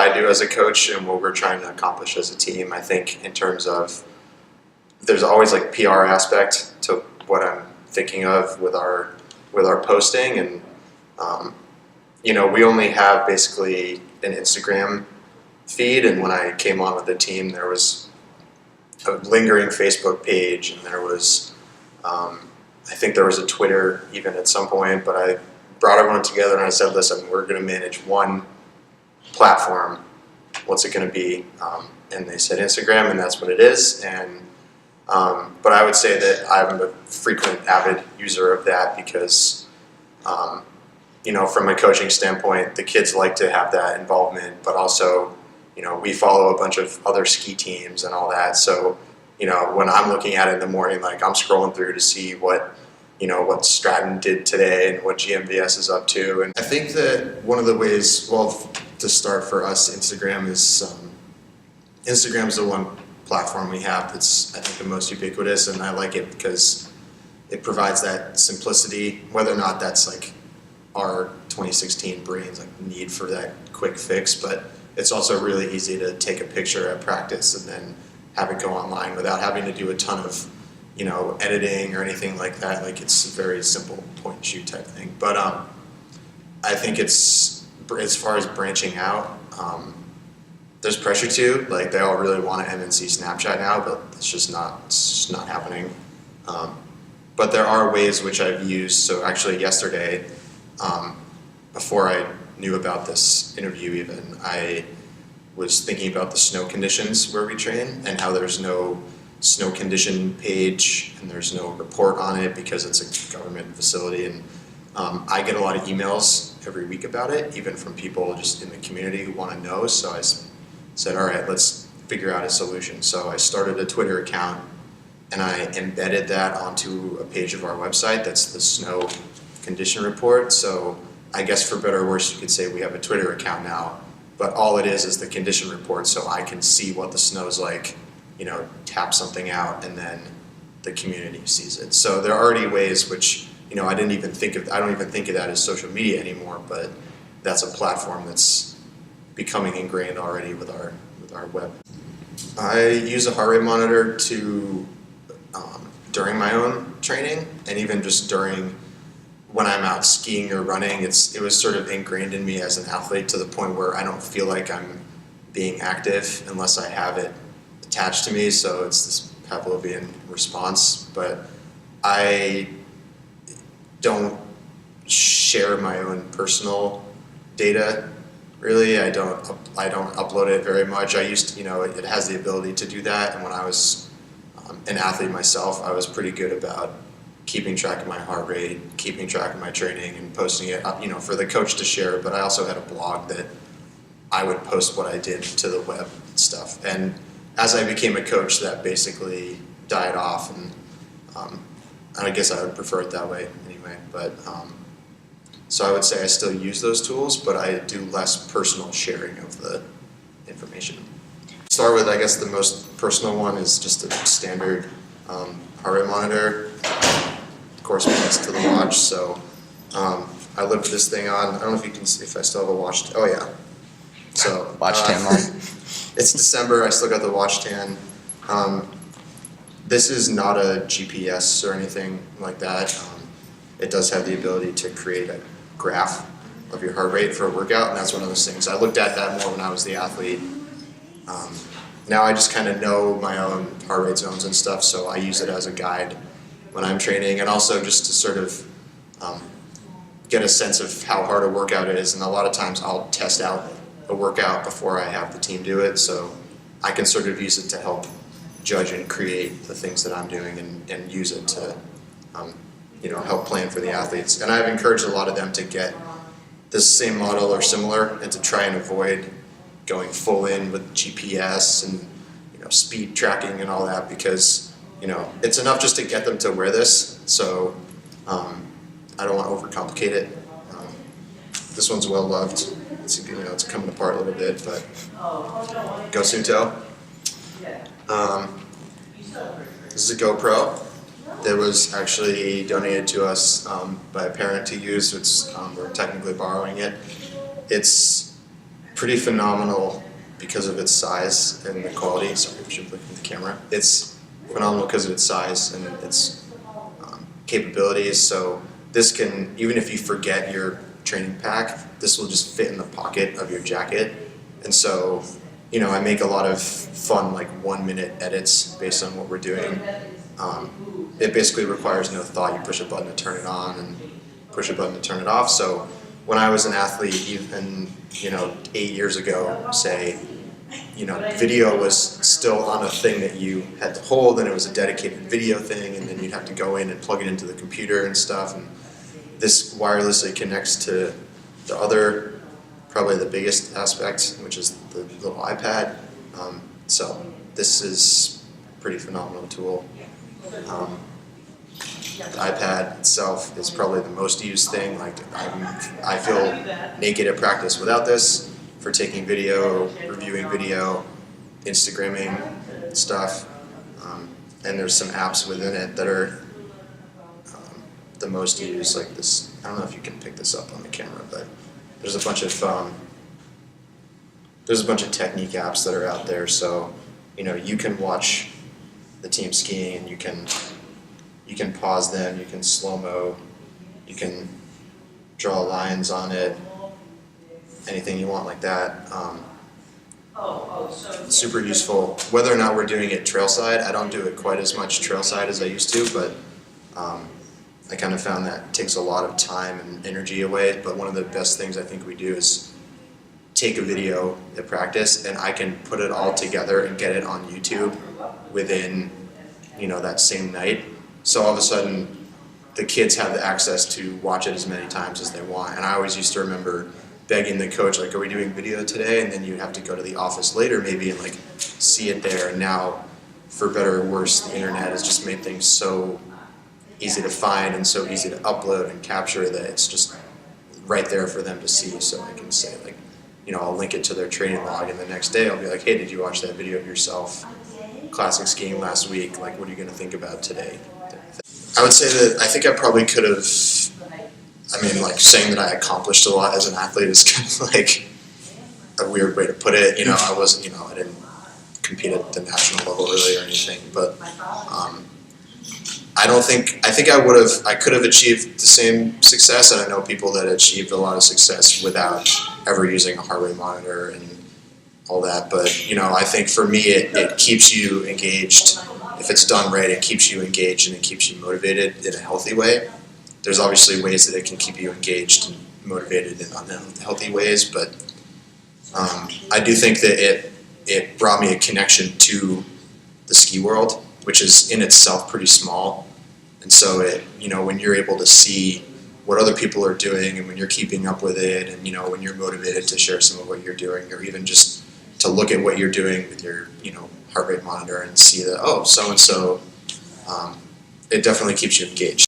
I do as a coach and what we're trying to accomplish as a team. I think in terms of there's always like PR aspect to what I'm thinking of with our posting, and we only have basically an Instagram feed, and when I came on with the team, there was a lingering Facebook page, and there was I think there was a Twitter even at some point, but I brought everyone together and I said, listen, we're going to manage one platform. What's it going to be? And they said Instagram, and that's what it is. And but I would say that I'm a frequent avid user of that because from a coaching standpoint, the kids like to have that involvement, but also we follow a bunch of other ski teams and all that. So when I'm looking at it in the morning, like I'm scrolling through to see what Stratton did today and what GMVS is up to. And I think that one of the ways, to start for us, Instagram is the one platform we have that's I think the most ubiquitous, and I like it because it provides that simplicity, whether or not that's like our 2016 brains like need for that quick fix, but it's also really easy to take a picture at practice and then have it go online without having to do a ton of editing or anything like that. Like it's a very simple point and shoot type thing. But I think it's, as far as branching out, there's pressure too. Like they all really want an MNC Snapchat now, but it's just not happening. But there are ways which I've used. So actually yesterday, before I knew about this interview even, I was thinking about the snow conditions where we train and how there's no snow condition page and there's no report on it because it's a government facility. And I get a lot of emails every week about it, even from people just in the community who want to know. So I said, all right, let's figure out a solution. So I started a Twitter account and I embedded that onto a page of our website that's the snow condition report. So I guess for better or worse, you could say we have a Twitter account now, but all it is the condition report, so I can see what the snow's like, tap something out, and then the community sees it. So there are already ways which, I don't even think of that as social media anymore, but that's a platform that's becoming ingrained already with our web. I use a heart rate monitor during my own training, and even just during when I'm out skiing or running. It was sort of ingrained in me as an athlete to the point where I don't feel like I'm being active unless I have it attached to me. So it's this Pavlovian response, but I don't share my own personal data. Really, I don't upload it very much. I used to, it has the ability to do that, and when I was an athlete myself, I was pretty good about keeping track of my heart rate, keeping track of my training, and posting it up, for the coach to share. But I also had a blog that I would post what I did to the web and stuff. And as I became a coach, that basically died off, and I guess I would prefer it that way anyway. But so I would say I still use those tools, but I do less personal sharing of the information. Start with, I guess, the most personal one is just a standard heart rate monitor. Corresponds to the watch. So I lived this thing on. I don't know if you can see if I still have a watch. Oh yeah. So watch tan on. It's December. I still got the watch tan. This is not a GPS or anything like that. It does have the ability to create a graph of your heart rate for a workout, and that's one of those things. I looked at that more when I was the athlete. Now I just kind of know my own heart rate zones and stuff, so I use it as a guide when I'm training, and also just to sort of get a sense of how hard a workout is. And a lot of times I'll test out a workout before I have the team do it, so I can sort of use it to help judge and create the things that I'm doing, and use it to help plan for the athletes. And I've encouraged a lot of them to get this same model or similar, and to try and avoid going full in with GPS and speed tracking and all that, because it's enough just to get them to wear this. So I don't want to overcomplicate it. This one's well loved. It's coming apart a little bit, but Go Sunto. This is a GoPro that was actually donated to us by a parent to use. We're technically borrowing it. It's Pretty phenomenal because of its size and the quality. Sorry, I should look at the camera. It's phenomenal because of its size and its capabilities. So this can, even if you forget your training pack, this will just fit in the pocket of your jacket. And so, I make a lot of fun, like 1-minute edits based on what we're doing. It basically requires no thought. You push a button to turn it on and push a button to turn it off. So when I was an athlete, even 8 years ago, say, video was still on a thing that you had to hold, and it was a dedicated video thing, and then you'd have to go in and plug it into the computer and stuff. And this wirelessly connects to the other, probably the biggest aspect, which is the little iPad. So this is a pretty phenomenal tool. The iPad itself is probably the most used thing. Like I feel naked at practice without this for taking video, reviewing video, Instagramming stuff, and there's some apps within it that are the most used. Like this, I don't know if you can pick this up on the camera, but there's a bunch of technique apps that are out there. So you can watch the team skiing, and you can pause them, you can slow-mo, you can draw lines on it, anything you want like that. Super useful. Whether or not we're doing it trailside, I don't do it quite as much trailside as I used to, but I kind of found that takes a lot of time and energy away. But one of the best things I think we do is take a video at practice, and I can put it all together and get it on YouTube within that same night. So all of a sudden, the kids have the access to watch it as many times as they want. And I always used to remember begging the coach, like, are we doing video today? And then you'd have to go to the office later maybe and like see it there. And now, for better or worse, the internet has just made things so easy to find and so easy to upload and capture that it's just right there for them to see. So I can say, like, I'll link it to their training log, and the next day I'll be like, hey, did you watch that video of yourself? Classic skiing last week, like, what are you going to think about today? I would say that I think I probably could have, saying that I accomplished a lot as an athlete is kind of like a weird way to put it. I wasn't, I didn't compete at the national level really or anything, but I could have achieved the same success, and I know people that achieved a lot of success without ever using a heart rate monitor and all that, but I think for me it keeps you engaged. If it's done right, it keeps you engaged and it keeps you motivated in a healthy way. There's obviously ways that it can keep you engaged and motivated in unhealthy ways, but I do think that it brought me a connection to the ski world, which is in itself pretty small. And so when you're able to see what other people are doing, and when you're keeping up with it, and when you're motivated to share some of what you're doing, or even just to look at what you're doing with your heart rate monitor and see that, oh, so and so, it definitely keeps you engaged.